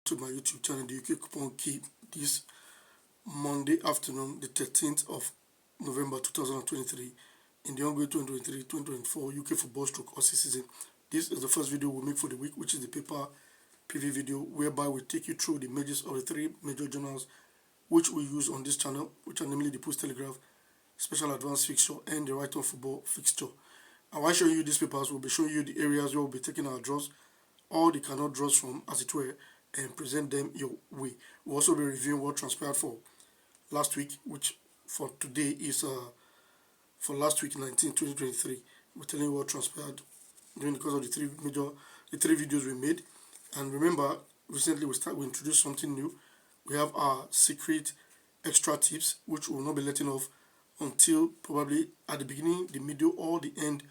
to my YouTube channel, the UK Coupon Key, this Monday afternoon, the 13th of November 2023, in the ongoing 2023-2024 UK Football Stroke Aussie season. This is the first video we make for the week, which is the paper preview video, whereby we take you through the majors of the three major journals which we use on this channel, which are namely the Pools Telegraph, Special Advanced Fixture, and the Right-On Football Fixture. And while showing you these papers, we'll be showing you the areas where we'll be taking our draws, all the cannot draws from, as it were, and present them your way. We'll also be reviewing what transpired for last week, which for today is for last week 2023. We're telling you what transpired during the course of the three videos we made. And remember, recently we introduced something new. We have our secret extra tips, which we will not be letting off until probably at the beginning, the middle, or the end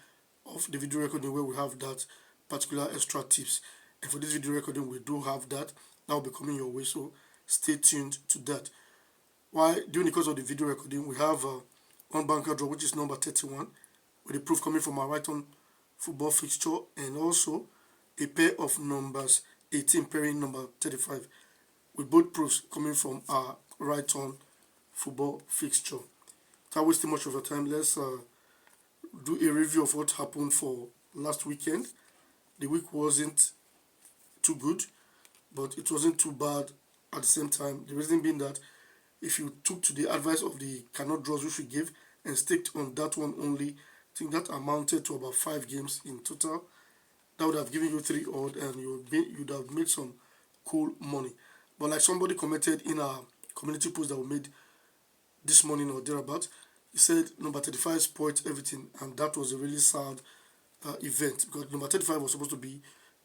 of the video recording, where we have that particular extra tips. And for this video recording, we do have that will be coming your way, so stay tuned to that. While during the course of the video recording, we have one banker draw, which is number 31, with the proof coming from our Right-On Football Fixture, and also a pair of numbers 18 pairing number 35, with both proofs coming from our Right-On Football Fixture. Without wasting much of your time, let's do a review of what happened for last weekend. The week wasn't too good, but it wasn't too bad at the same time. The reason being that if you took to the advice of the cannot draws which we gave and sticked on that one only, I think that amounted to about 5 games in total. That would have given you 3 odd, and you'd have made some cool money. But like somebody commented in our community post that we made this morning or thereabouts, he said number 35 spoiled everything, and that was a really sad event, because number 35 was supposed to be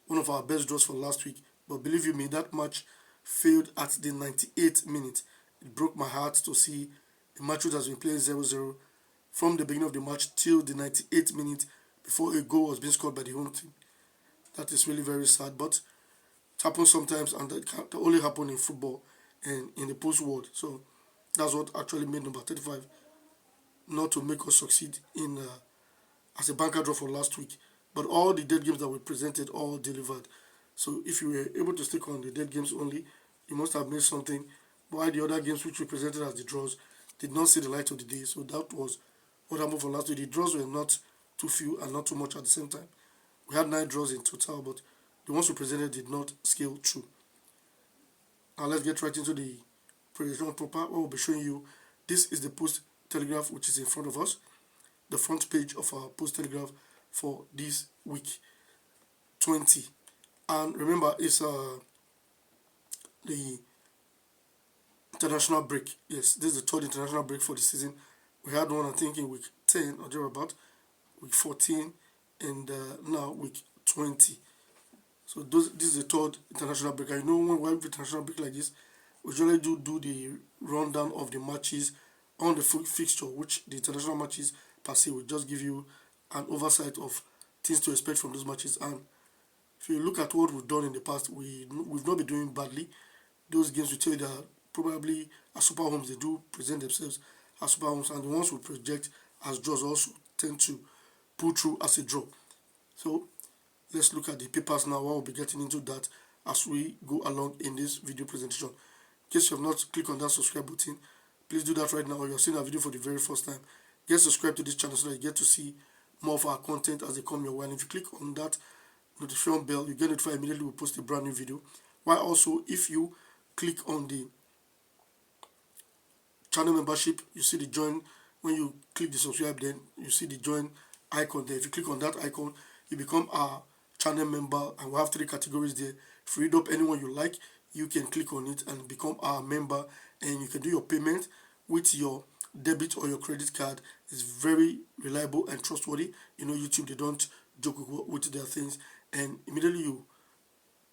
one of our best draws for last week. But believe you me, that match failed at the 98th minute. It broke my heart to see a match which has been playing 0-0 from the beginning of the match till the 98th minute before a goal was being scored by the home team. That is really very sad, but it happens sometimes, and that can only happen in football and in the post world. So that's what actually made number 35 not to make us succeed in as a banker draw for last week. But all the dead games that we presented all delivered. So if you were able to stick on the dead games only, you must have made something. While the other games which we presented as the draws did not see the light of the day. So that was what happened for last week. The draws were not too few and not too much at the same time. We had 9 draws in total, but the ones we presented did not scale through. Now let's get right into the presentation proper, where we'll be showing you. This is the Pools Telegraph, which is in front of us, the front page of our Pools Telegraph for this week 20. And remember, it's the international break. Yes, this is the 3rd international break for the season. We had one, I think, in week 10 or thereabout, week 14, and now week 20. So this is the 3rd international break. I know when we have international break like this, we usually do the rundown of the matches on the fixture, which the international matches per se will just give you an oversight of things to expect from those matches. And if you look at what we've done in the past, we've not been doing badly. Those games we tell you that probably as super homes, they do present themselves as super homes, and the ones we project as draws also tend to pull through as a draw. So let's look at the papers now, while we'll be getting into that as we go along in this video presentation. In case you have not clicked on that subscribe button, please do that right now, or you're seeing our video for the very first time. Get subscribed to this channel so that you get to see more of our content as they come your way. And if you click on that notification bell, you get notified immediately we post a brand new video. While also, if you click on the channel membership, you see the join. When you click the subscribe, then you see the join icon there. If you click on that icon, you become our channel member, and we have 3 categories there. If you read up anyone you like, you can click on it and become our member, and you can do your payment with your debit or your credit card. It's very reliable and trustworthy. You know, YouTube, they don't joke with their things, and immediately you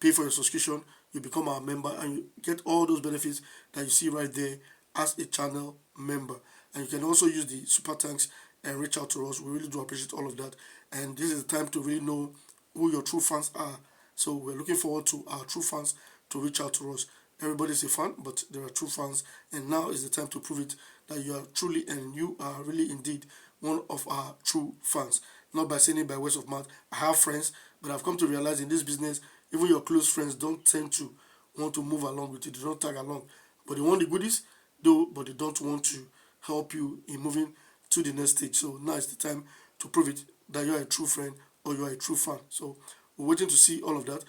pay for your subscription, you become our member, and you get all those benefits that you see right there as a channel member. And you can also use the super thanks and reach out to us. We really do appreciate all of that, and this is the time to really know who your true fans are. So we're looking forward to our true fans to reach out to us. Everybody's a fan, but there are true fans, and now is the time to prove it that you are truly, and you are really indeed one of our true fans. Not by saying it by words of mouth. I have friends, but I've come to realize in this business, even your close friends don't tend to want to move along with it. They don't tag along, but they want the goodies, though, but they don't want to help you in moving to the next stage. So now is the time to prove it that you are a true friend or you are a true fan. So we're waiting to see all of that.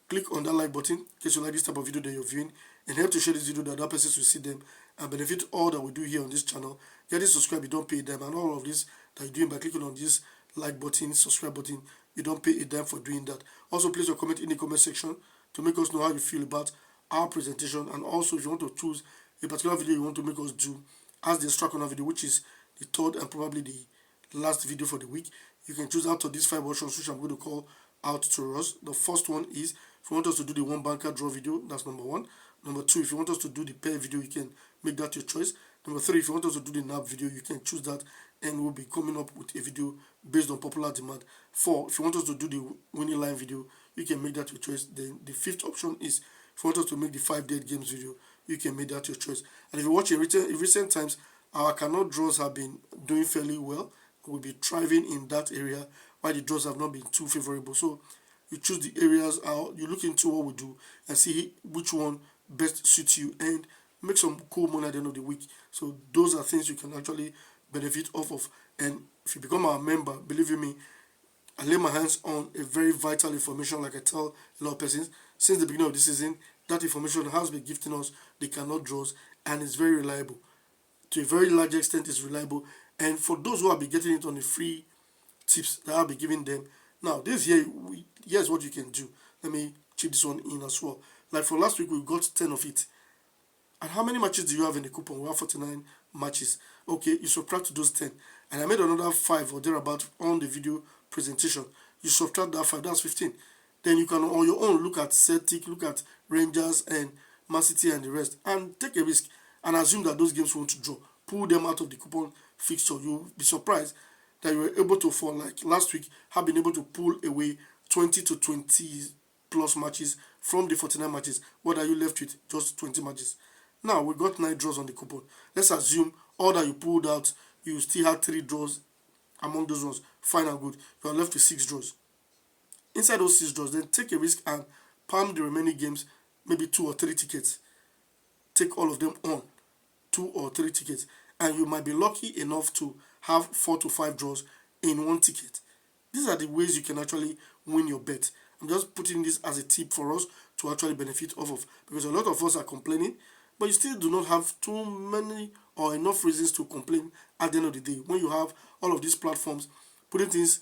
Click on that like button in case you like this type of video that you're viewing, and help to share this video that other persons will see them and benefit all that we do here on this channel. Get it subscribe, you don't pay them, and all of this that you're doing by clicking on this like button, subscribe button, you don't pay a dime for doing that. Also, place your comment in the comment section to make us know how you feel about our presentation, and also if you want to choose a particular video you want to make us do as the extra corner video, which is the third and probably the last video for the week, you can choose out of these 5 options, which I'm going to call out to us. The first one is if you want us to do the one banker draw video, that's number 1. Number 2, if you want us to do the pair video, you can make that your choice. Number 3, if you want us to do the nap video, you can choose that, and we'll be coming up with a video based on popular demand. 4, if you want us to do the winning line video, you can make that your choice. Then the 5th option is if you want us to make the 5 dead games video, you can make that your choice. And if you watch in recent times, our cannot draws have been doing fairly well. We'll be thriving in that area, while the draws have not been too favorable. So you choose the areas out, you look into what we do and see which one best suits you, and make some cool money at the end of the week. So those are things you can actually benefit off of. And if you become our member, believe you me, I lay my hands on a very vital information, like I tell a lot of persons since the beginning of the season. That information has been gifting us the cannot draws, and it's very reliable. To a very large extent, it's reliable. And for those who have been getting it on the free tips that I'll be giving them, now this here, here's what you can do. Let me chip this one in as well. Like for last week, we got 10 of it. And how many matches do you have in the coupon? We have 49 matches. Okay, you subtract those 10. And I made another 5 or thereabout on the video presentation. You subtract that 5, that's 15. Then you can on your own look at Celtic, look at Rangers and Man City and the rest, and take a risk and assume that those games won't draw. Pull them out of the coupon fixture. You'll be surprised that you were able to, for like last week, have been able to pull away 20 to 20 plus matches from the 49 matches. What are you left with? Just 20 matches. Now we got 9 draws on the coupon. Let's assume all that you pulled out, you still had 3 draws among those ones. Fine and good. You are left with 6 draws. Inside those 6 draws, then take a risk and palm the remaining games, maybe 2 or 3 tickets. Take all of them on 2 or 3 tickets, and you might be lucky enough to have 4 to 5 draws in 1 ticket. These are the ways you can actually win your bet. I'm just putting this as a tip for us to actually benefit off of, because a lot of us are complaining, but you still do not have too many or enough reasons to complain at the end of the day when you have all of these platforms putting things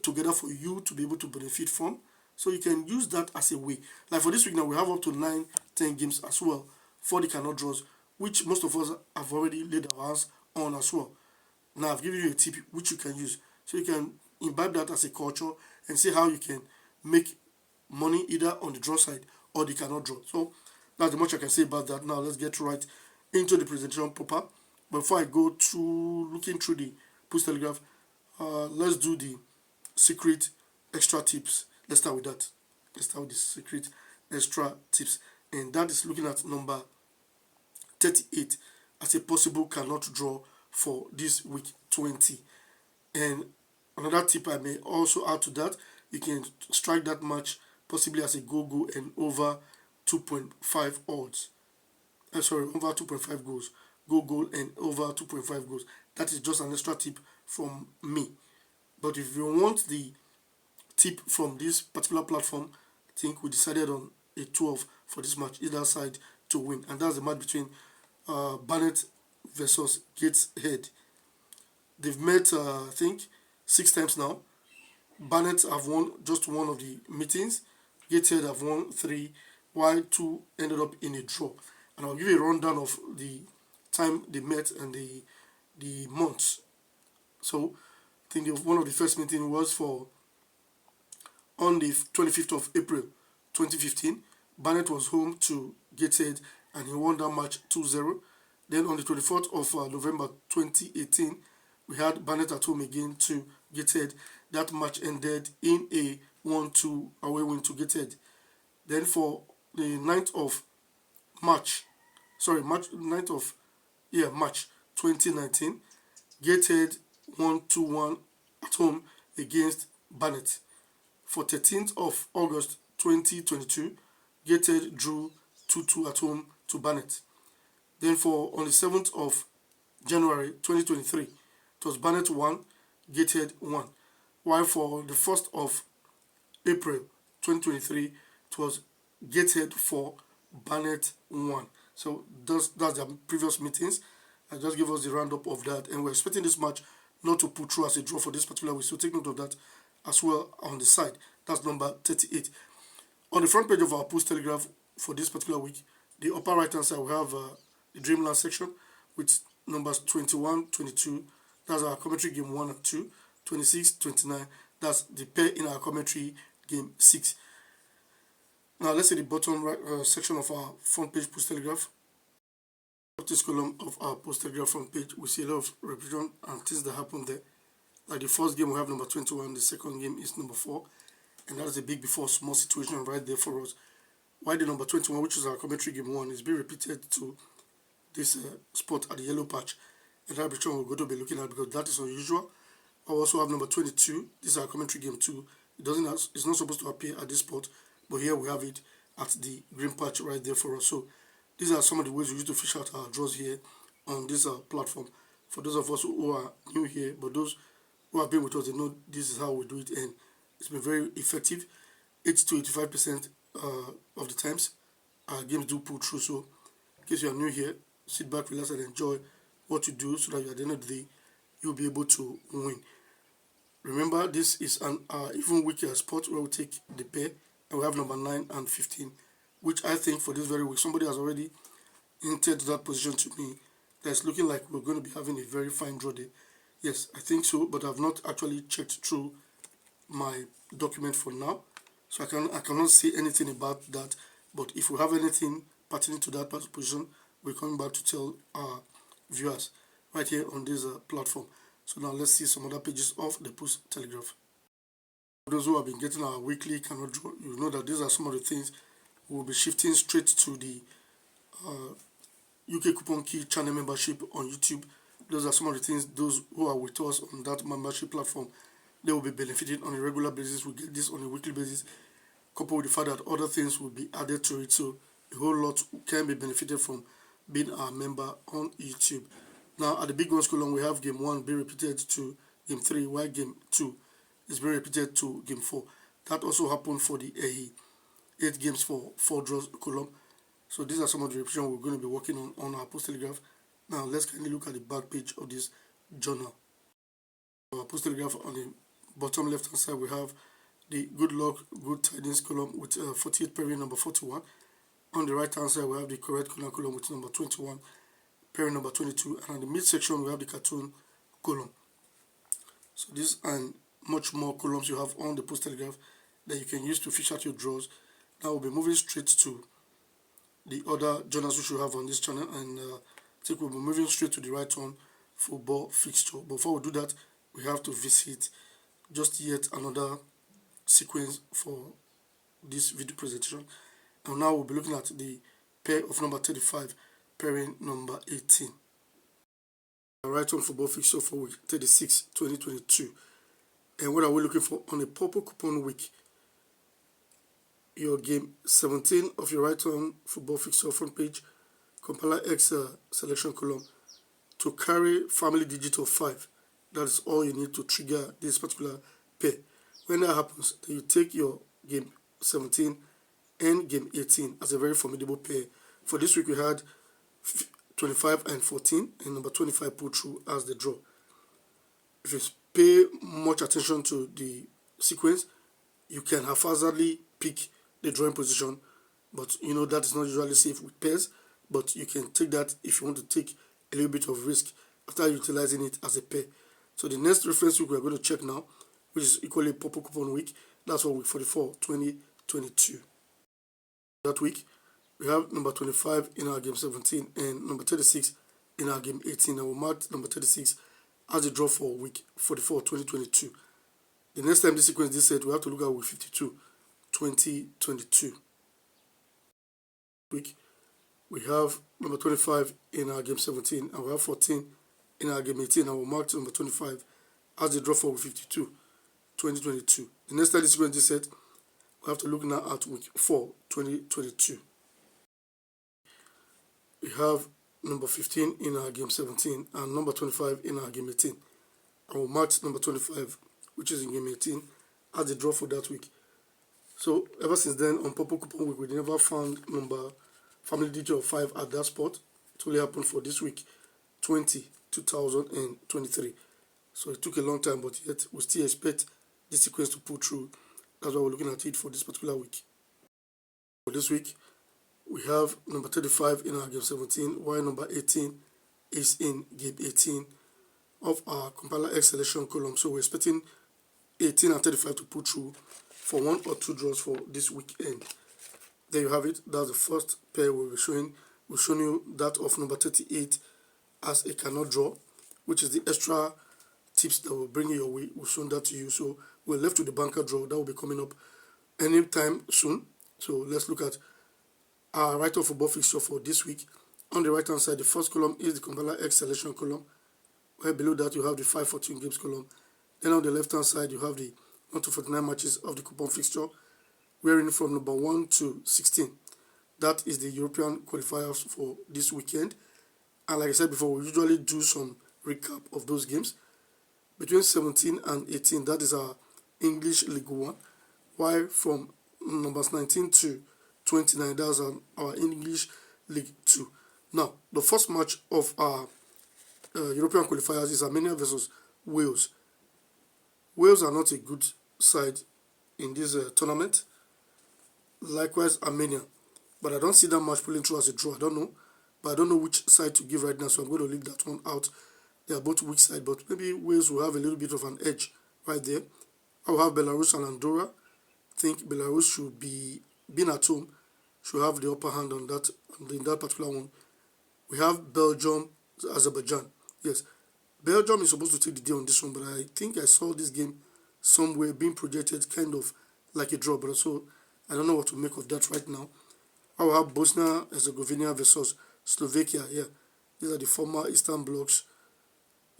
together for you to be able to benefit from. So you can use that as a way. Like for this week now, we have up to 9-10 games as well for the cannot draws, which most of us have already laid our hands on as well. Now I've given you a tip which you can use, so you can imbibe that as a culture and see how you can make money either on the draw side or the cannot draw. So that's the much I can say about that. Now let's get right into the presentation proper. Before I go through looking through the Pools Telegraph, let's do the secret extra tips. Let's start with that. Let's start with the secret extra tips, and that is looking at number 38 as a possible cannot draw for this week 20. And another tip I may also add to that, you can strike that match possibly as a go and over 2.5 odds. Over 2.5 goals. Go and over 2.5 goals. That is just an extra tip from me. But if you want the tip from this particular platform, I think we decided on a 12 for this match, either side to win. And that's the match between Barnet versus Gateshead. They've met, I think, 6 times now. Barnet have won just one of the meetings. Gateshead have won 3, while 2 ended up in a draw. And I'll give you a rundown of the time they met and the months. So I think one of the first meeting was on the 25th of April 2015. Barnet was home to Gateshead and he won that match 2-0. Then on the 24th of November 2018, we had Barnet at home again to Gateshead. That match ended in a 1-2 away win to Gateshead. Then for the 9th of March 2019, Gateshead won 2-1 at home against Barnet. For 13th of August 2022, Gateshead drew 2-2 at home to Barnet. Then on the 7th of January 2023, it was Barnet 1, Gateshead 1. While for the 1st of April 2023, it was Gateshead 4, Barnet 1. So that's the previous meetings. I just give us the roundup of that, and we're expecting this match not to put through as a draw for this particular week, so take note of that as well on the side. That's number 38. On the front page of our Pools Telegraph for this particular week, the upper right hand side, we have the Dreamland section with numbers 21, 22. That's our commentary game 1 and 2. 26, 29. That's the pair in our commentary game 6. Now let's see the bottom right section of our front page Pools Telegraph. This column of our Pools Telegraph front page, we see a lot of repetition and things that happen there. Like the first game, we have number 21. The second game is number 4. And that is a big before small situation right there for us. Why the number 21, which is our commentary game 1, is being repeated to this spot at the yellow patch. And that repetition we're going to be looking at because that is unusual. I also have number 22. This is our commentary game 2. It's not supposed to appear at this spot, but here we have it at the green patch right there for us. So these are some of the ways we use to fish out our draws here on this platform. For those of us who are new here, but those who have been with us, they know this is how we do it, and it's been very effective. 80 to 85% of the times our games do pull through. So in case you are new here, sit back, relax, and enjoy what you do so that at the end of the day, you'll be able to win. Remember, this is an even weaker spot where we take the pair, and we have number 9 and 15, which I think for this very week, somebody has already hinted that position to me. That's looking like we're going to be having a very fine draw day. Yes, I think so, but I've not actually checked through my document for now, so I cannot say anything about that. But if we have anything pertaining to that position, we're coming back to tell our viewers right here on this platform. So now let's see some other pages of the Pools Telegraph. For those who have been getting our weekly cannot draw, you know that these are some of the things we'll be shifting straight to the UK Coupon Key channel membership on YouTube. Those are some of the things those who are with us on that membership platform, they will be benefiting on a regular basis. We get this on a weekly basis, coupled with the fact that other things will be added to it. So a whole lot can be benefited from being a member on YouTube. Now at the big ones column, we have game 1 being repeated to game 3, while game 2 is being repeated to game 4. That also happened for the 8 games for 4 draws column. So these are some of the repetitions we're going to be working on our Pools Telegraph. Now let's kindly look at the back page of this journal. Our Pools Telegraph, on the bottom left hand side, we have the good luck, good tidings column with 48 pairing number 41. On the right hand side, we have the correct column with number 21, pairing number 22, and on the midsection we have the cartoon column. So these and much more columns you have on the Pools Telegraph that you can use to fish out your draws. Now we'll be moving straight to the other journals which we have on this channel, and I think we'll be moving straight to the Right-On Football Fixture. Before we do that, we have to visit just yet another sequence for this video presentation. And now we'll be looking at the pair of number 35 pairing number 18. Right-On Football Fixture for week 36, 2022. And what are we looking for on a purple coupon week? Your game 17 of your Right-On Football Fixture front page, compiler X selection column, to carry family digit of 5. That is all you need to trigger this particular pair. When that happens, then you take your game 17 and game 18 as a very formidable pair. For this week, we had 25 and 14, and number 25 pulled through as the draw. If you pay much attention to the sequence, you can haphazardly pick the drawing position, but you know that is not usually safe with pairs, but you can take that if you want to take a little bit of risk after utilizing it as a pair. So the next reference week we are going to check now, which is equally a purple coupon week, that's for week 44, 2022. That week, we have number 25 in our game 17 and number 36 in our game 18. I will mark number 36 as a draw for week 44, 2022. The next time this sequence is set, we have to look at week 52, 2022. Week, we have number 25 in our game 17 and we have 14 in our game 18. I will mark number 25 as the draw for week 52, 2022. The next time this sequence is set, We have to look now at week 4, 2022. We have number 15 in our game 17 and number 25 in our game 18. I will mark number 25, which is in game 18, as the draw for that week. So ever since then, on Purple Coupon Week, we never found number family digit of 5 at that spot. It only happened for this week, 2023. So it took a long time, but yet we still expect the sequence to pull through. That's why we're looking at it for this particular week. For this week, we have number 35 in our game 17, while number 18 is in game 18 of our compiler X selection column. So we're expecting 18 and 35 to pull through for 1 or 2 draws for this weekend. There you have it. That's the first pair we'll be showing. We'll show you that of number 38 as a cannot draw, which is the extra tips that will bring your way. We'll show that to you. So we're left with the banker draw that will be coming up anytime soon. So let's look at our Right-On Football Fixture for this week. On the right hand side, the first column is the compiler X selection column, where below that you have the 514 games column. Then on the left hand side you have the 1 to 49 matches of the coupon fixture, wearing from number 1 to 16. That is the European qualifiers for this weekend. And like I said before, we usually do some recap of those games. Between 17 and 18, that is our English League 1, while from numbers 19 to 29, that's our English League 2. Now, the first match of our European qualifiers is Armenia versus Wales. Wales are not a good side in this tournament. Likewise, Armenia. But I don't see that match pulling through as a draw. I don't know. But I don't know which side to give right now, so I'm going to leave that one out. They are both weak side, but maybe Wales will have a little bit of an edge right there. I will have Belarus and Andorra. I think Belarus should be, being at home, should have the upper hand on that, in that particular one. We have Belgium, Azerbaijan. Yes, Belgium is supposed to take the day on this one, but I think I saw this game somewhere being projected kind of like a draw, but so I don't know what to make of that right now. I will have Bosnia Herzegovina versus Slovakia. Yeah, these are the former Eastern Blocs.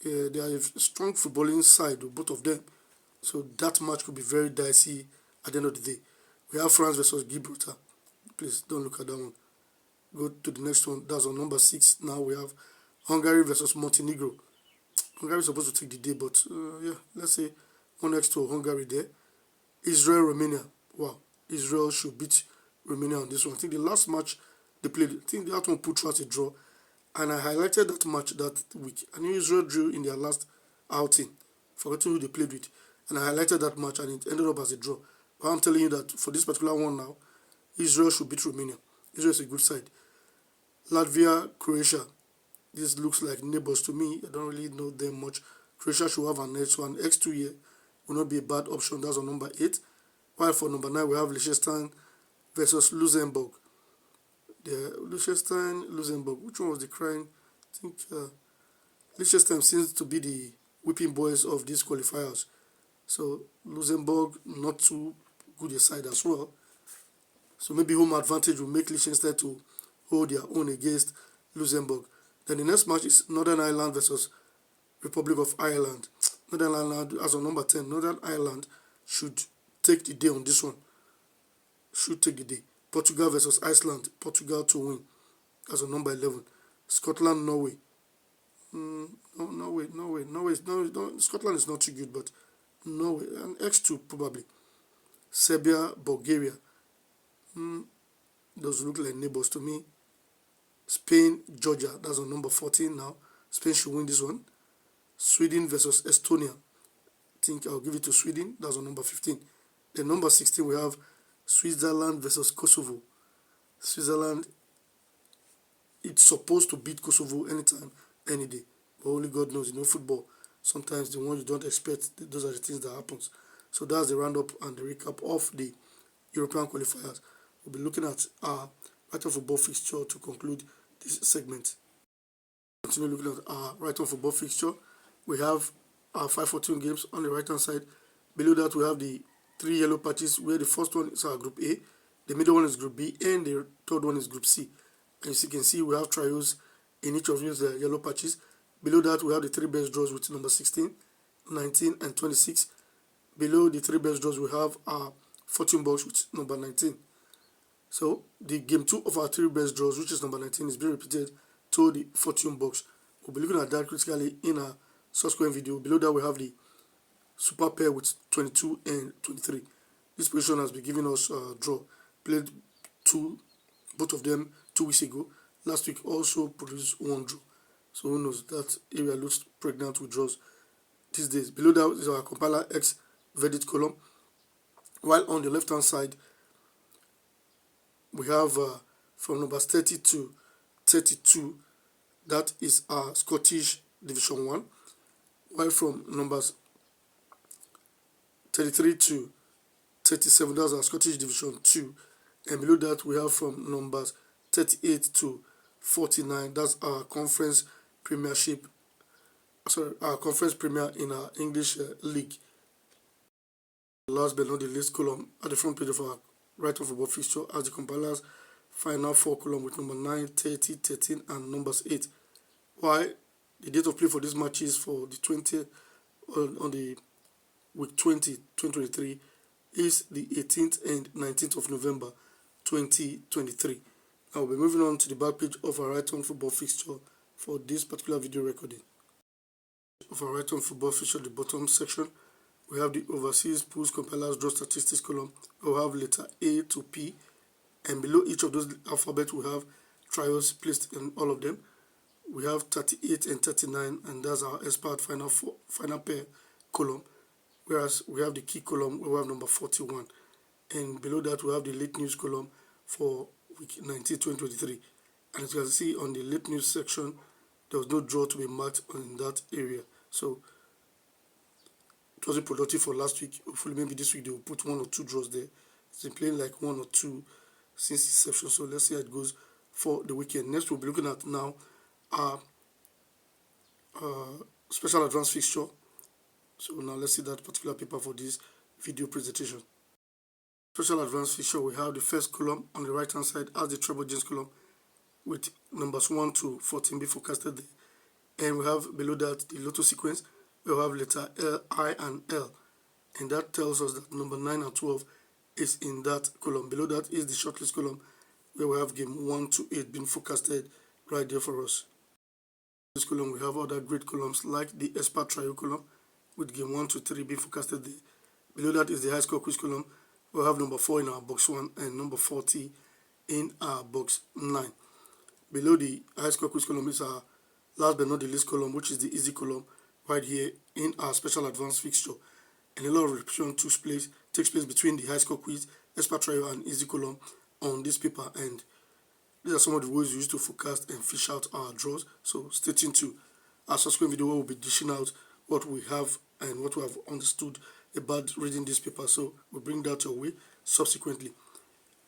They are a strong footballing side, both of them. So that match could be very dicey at the end of the day. We have France versus Gibraltar. Please don't look at that one. Go to the next one. That's on number 6. Now we have Hungary versus Montenegro. Hungary is supposed to take the day, but yeah, let's say 1x to Hungary there. Israel, Romania. Wow, Israel should beat Romania on this one. I think the last match they played, I think that one put through as a draw. And I highlighted that match that week. I knew Israel drew in their last outing. Forgetting who they played with. And I highlighted that match and it ended up as a draw. But I'm telling you that for this particular one now, Israel should beat Romania. Israel is a good side. Latvia, Croatia. This looks like neighbors to me. I don't really know them much. Croatia should have an edge. So an X2 here will not be a bad option. That's on number 8. While for number 9, we have Liechtenstein versus Luxembourg. Liechtenstein, Luxembourg. Which one was the crying? I think Liechtenstein seems to be the whipping boys of these qualifiers. So Luxembourg, not too good a side as well. So maybe home advantage will make Liechtenstein to hold their own against Luxembourg. Then the next match is Northern Ireland versus Republic of Ireland. Northern Ireland, as on number 10, Northern Ireland should take the day on this one. Should take the day. Portugal versus Iceland. Portugal to win. As on number 11. Scotland, Norway. Norway. Scotland is not too good, but Norway. And X2 probably. Serbia, Bulgaria. Those look like neighbors to me. Spain, Georgia. That's on number 14 now. Spain should win this one. Sweden versus Estonia. I think I'll give it to Sweden. That's on number 15. Then number 16 we have Switzerland versus Kosovo. Switzerland, it's supposed to beat Kosovo anytime, any day. But only God knows, football. Sometimes the one you don't expect, those are the things that happens. So that's the roundup and the recap of the European qualifiers. We'll be looking at our Right-On Football Fixture to conclude this segment. Continue looking at our Right-On Football Fixture. We have our 514 games on the right-hand side. Below that, we have the 3 yellow patches, where the first one is our Group A, the middle one is Group B, and the third one is Group C. And as you can see, we have trials in each of these yellow patches. Below that, we have the 3 best draws with number 16, 19, and 26. Below the 3 best draws, we have our fortune box with number 19. So the game 2 of our 3 best draws, which is number 19, is being repeated to the fortune box. We'll be looking at that critically in a subsequent video. Below that we have the super pair with 22 and 23. This position has been giving us a draw. Played both of them 2 weeks ago. Last week also produced 1 draw. So who knows, that area looks pregnant with draws these days. Below that is our compiler X verdict column. While on the left hand side, we have from numbers 30 to 32, that is our Scottish Division 1. While from numbers 33 to 37, that's our Scottish Division 2. And below that, we have from numbers 38 to 49, that's our Conference Premiership. Sorry, our Conference Premier in our English League. Last but not the least column at the front page of our Right-On Football Fixture as the compilers final 4 column with number 9, 30, 13, and numbers 8. Why the date of play for these matches for the 20 on the week 20, 2023 is the 18th and 19th of November 2023. Now we'll be moving on to the back page of our Right-On Football Fixture for this particular video recording. Of our Right-On Football Fixture, the bottom section, we have the overseas pools compilers draw statistics column. We'll have letter A to P, and below each of those alphabets we have trials placed in all of them. We have 38 and 39, and that's our expert final pair column. Whereas we have the key column, we have number 41, and below that we have the late news column for week 19, 2023. And as you can see on the late news section, there was no draw to be marked in that area. So it wasn't productive for last week. Hopefully maybe this week they will put 1 or 2 draws there. It's been playing like 1 or 2 since inception. So let's see how it goes for the weekend. Next we'll be looking at now our special advance fixture. So now let's see that particular paper for this video presentation. Special advance fixture, we have the first column on the right hand side as the treble games column with numbers 1 to 14 be forecasted there. And we have below that the lotto sequence. We have letter L, I, and L, and that tells us that number 9 and 12 is in that column. Below that is the shortlist column, where we have game 1 to 8 being forecasted right there for us. In this column, we have other great columns like the expert trial column, with game 1 to 3 being forecasted there. Below that is the high score quiz column. We have number 4 in our box 1 and number 40 in our box 9. Below the high score quiz column is our last but not the least column, which is the easy column, right here in our special advance fixture. And a lot of repetition takes place between the high score quiz, expert trial, and easy column on this paper. And these are some of the ways we use to forecast and fish out our draws. So stay tuned to our subsequent video where we'll be dishing out what we have and what we have understood about reading this paper. So we'll bring that your way subsequently.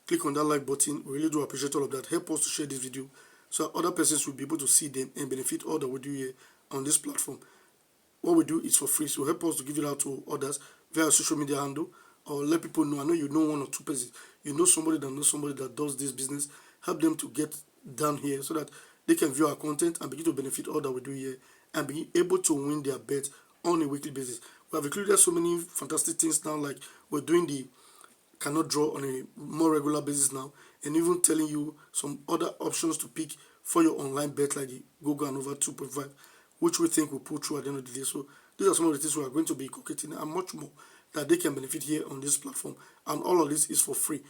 Click on that like button. We really do appreciate all of that. Help us to share this video so other persons will be able to see them and benefit all that we do here on this platform. What we do is for free, so help us to give it out to others via social media handle, or let people know. I know you know 1 or 2 persons, you know somebody that knows somebody that does this business. Help them to get down here so that they can view our content and begin to benefit all that we do here and be able to win their bets on a weekly basis. We have included so many fantastic things now, like we're doing the cannot draw on a more regular basis now, and even telling you some other options to pick for your online bet, like the Google and over 2.5, which we think will pull through at the end of the day. So these are some of the things we are going to be inculcating and much more that they can benefit here on this platform. And all of this is for free.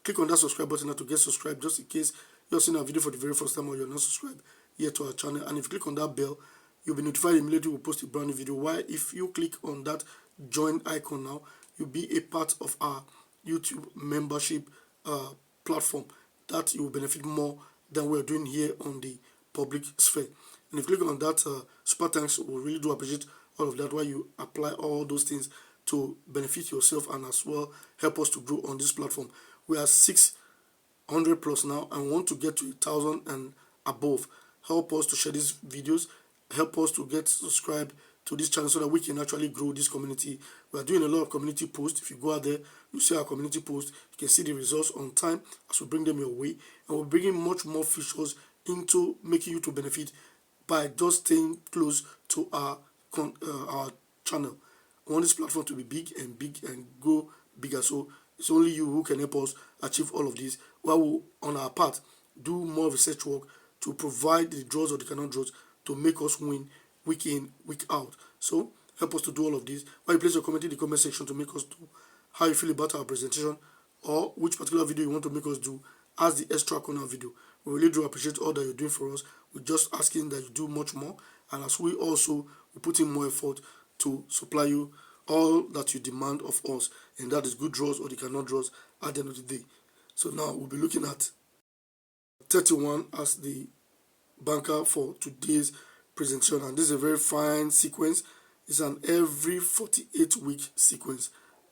Click on that subscribe button now to get subscribed, just in case you're seeing our video for the very first time or you're not subscribed yet to our channel. And if you click on that bell, you'll be notified immediately we post a brand new video. Why? If you click on that join icon now, you'll be a part of our YouTube membership platform that you will benefit more than we're doing here on the public sphere. And if you click on that super thanks, we really do appreciate all of that, while you apply all those things to benefit yourself and as well help us to grow on this platform. We are 600 plus now and want to get to 1,000 and above. Help us to share these videos, help us to get subscribed to this channel so that we can actually grow this community. We are doing a lot of community posts. If you go out there, you see our community posts, you can see the results on time as we bring them your way, and we're bringing much more features into making you to benefit by just staying close to our channel. I want this platform to be big and go bigger, so It's only you who can help us achieve all of this, while we, on our part, do more research work to provide the draws or the cannot draws to make us win week in, week out. So help us to do all of this. While you place your comment in the comment section to make us do how you feel about our presentation, or which particular video you want to make us do as the extra corner video. We really do appreciate all that you're doing for us. We're just asking that you do much more, and as we also will put in more effort to supply you all that you demand of us, and that is good draws or the cannot draws at the end of the day. So now we'll be looking at 31 as the banker for today's presentation, and this is a very fine sequence. It's an every 48-week sequence.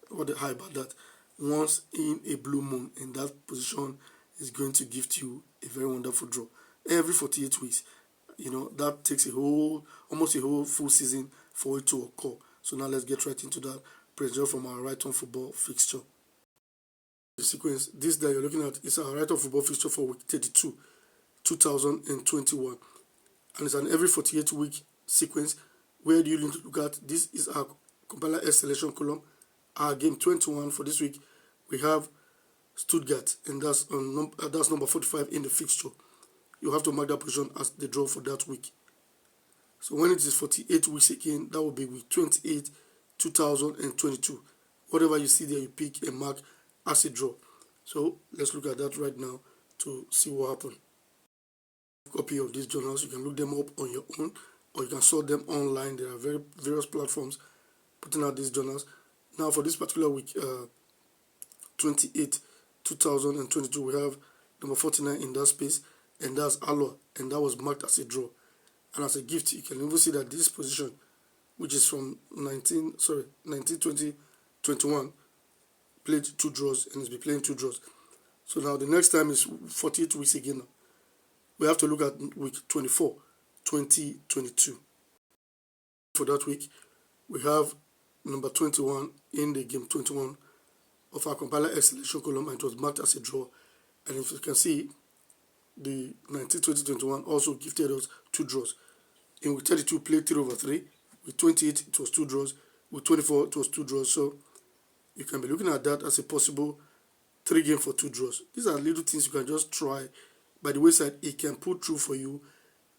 What the high about that? Once in a blue moon, and that position is going to give to you a very wonderful draw every 48 weeks. That takes almost a whole full season for it to occur. So now let's get right into that presentation from our Right-On Football Fixture. The sequence, this that you're looking at, is our Right-On Football Fixture for week 32, 2021, and it's an every 48-week sequence. Where do you need to look at? This is our compiler S selection column. Our game 21 for this week, we have Stuttgart, and that's number 45 in the fixture. You have to mark that position as the draw for that week. So when it is 48 weeks again, that will be week 28, 2022. Whatever you see there, you pick and mark as a draw. So let's look at that right now to see what happened. Copy of these journals, you can look them up on your own, or you can sort them online. There are various platforms putting out these journals. Now for this particular week, 28, 2022, we have number 49 in that space, and that's Alloa, and that was marked as a draw. And as a gift, you can even see that this position, which is from 20, 21, played 2 draws, and it's been playing 2 draws. So now the next time is 48 weeks again now. We have to look at week 24, 2022. For that week, we have number 21 in the game 21 of our compiler S selection column, and it was marked as a draw. And if you can see, the 19-20-21 also gifted us 2 draws. In week 32, played 3/3. With 28, it was 2 draws. With 24, it was 2 draws. So you can be looking at that as a possible 3 game for 2 draws. These are little things you can just try. By the wayside, it can pull through for you.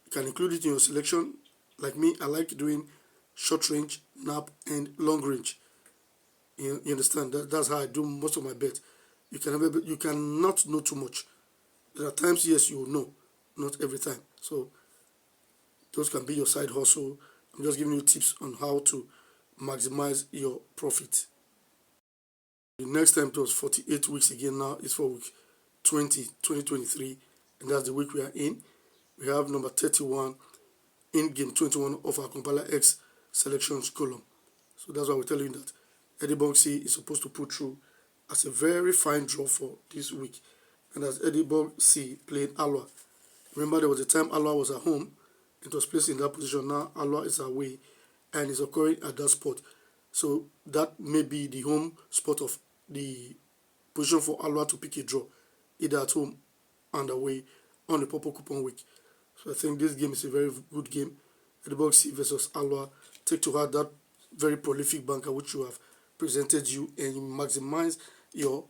You can include it in your selection. Like me, I like doing short range, nap, and long range. You understand? That's how I do most of my bets. You cannot know too much. There are times, yes, you will know, not every time. So those can be your side hustle. I'm just giving you tips on how to maximize your profit. The next time, it was 48 weeks again. Now it's for week 2023, and that's the week we are in. We have number 31 in game 21 of our compiler X selections column. So that's why we're telling you that Edinburgh C is supposed to put through as a very fine draw for this week. And as Edinburgh C played Alloa, remember there was a time Alloa was at home, it was placed in that position. Now Alloa is away and is occurring at that spot. So that may be the home spot of the position for Alloa to pick a draw, either at home and away on the purple coupon week. So I think this game is a very good game. Edinburgh C versus Alloa. Take to heart that very prolific banker which you have presented you, and you maximize your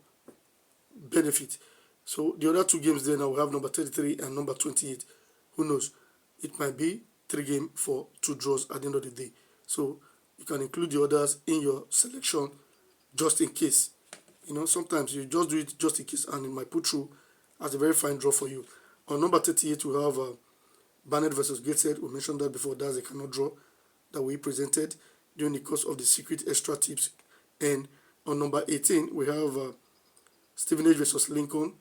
benefit. So the other 2 games there now, we have number 33 and number 28. Who knows? It might be 3 games for 2 draws at the end of the day. So you can include the others in your selection just in case. Sometimes you just do it just in case, and it might put through as a very fine draw for you. On number 38, we have Barnet versus Gateshead. We mentioned that before. That's a cannot draw that we presented during the course of the secret extra tips. And on number 18, we have Stevenage versus Lincoln.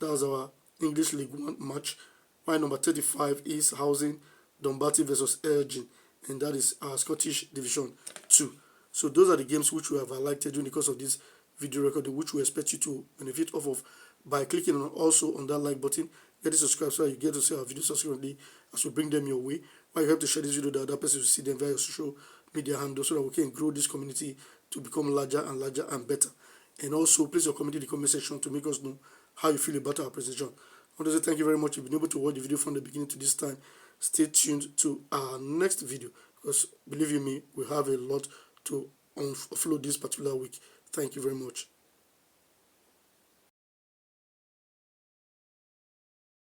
That was our English League 1 match. While number 35 is Housing Dumbarton versus Elgin, and that is our Scottish Division 2. So those are the games which we have highlighted during the course of this video recording, which we expect you to benefit off of by clicking on also on that like button. Get to subscribe so you get to see our videos subsequently as we bring them your way. While you help to share this video, the other person will see them via your social media handles so that we can grow this community to become larger and larger and better. And also, place your comment in the comment section to make us know how you feel about our presentation. I want to say thank you very much. You've been able to watch the video from the beginning to this time. Stay tuned to our next video, because believe you me, we have a lot to offload this particular week. Thank you very much.